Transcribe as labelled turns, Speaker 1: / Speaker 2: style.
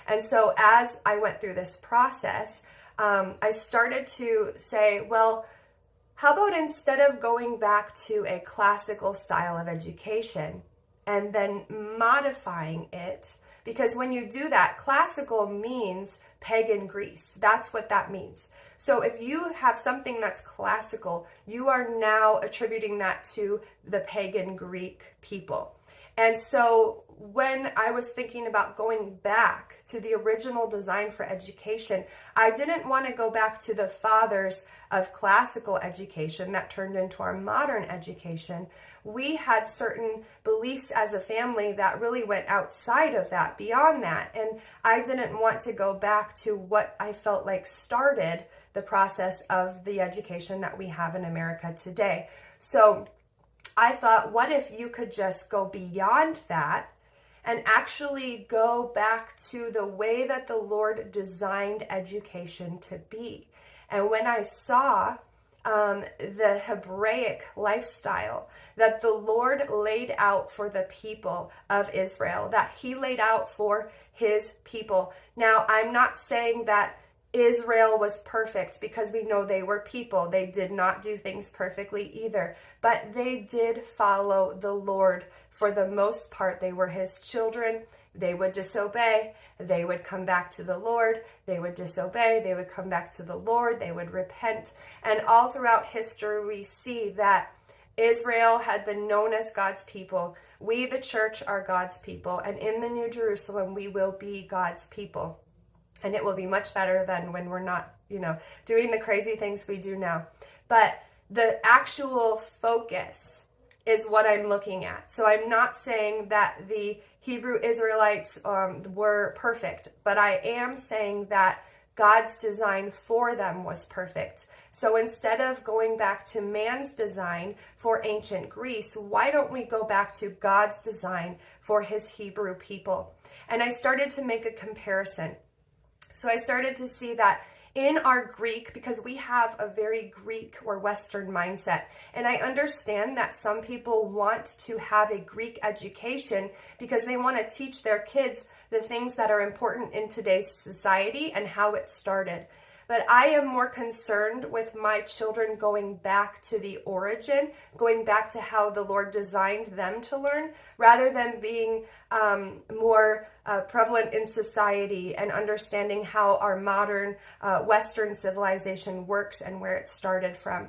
Speaker 1: And so as I went through this process, I started to say, well, how about instead of going back to a classical style of education and then modifying it, because when you do that, classical means pagan Greece. That's what that means. So if you have something that's classical, you are now attributing that to the pagan Greek people. And so when I was thinking about going back to the original design for education, I didn't want to go back to the fathers of classical education that turned into our modern education. We had certain beliefs as a family that really went outside of that, beyond that. And I didn't want to go back to what I felt like started the process of the education that we have in America today. So I thought, what if you could just go beyond that and actually go back to the way that the Lord designed education to be? And when I saw the Hebraic lifestyle that the Lord laid out for the people of Israel, that he laid out for his people. Now, I'm not saying that Israel was perfect, because we know they were people. They did not do things perfectly either, but they did follow the Lord. For the most part, they were his children. They would disobey. They would come back to the Lord. They would disobey. They would come back to the Lord. They would repent. And all throughout history, we see that Israel had been known as God's people. We, the church, are God's people. And in the New Jerusalem, we will be God's people. And it will be much better than when we're not, doing the crazy things we do now. But the actual focus is what I'm looking at. So I'm not saying that the Hebrew Israelites were perfect, but I am saying that God's design for them was perfect. So instead of going back to man's design for ancient Greece, why don't we go back to God's design for his Hebrew people? And I started to make a comparison. So I started to see that in our Greek, because we have a very Greek or Western mindset, and I understand that some people want to have a Greek education because they want to teach their kids the things that are important in today's society and how it started. But I am more concerned with my children going back to the origin, going back to how the Lord designed them to learn, rather than being more prevalent in society and understanding how our modern Western civilization works and where it started from.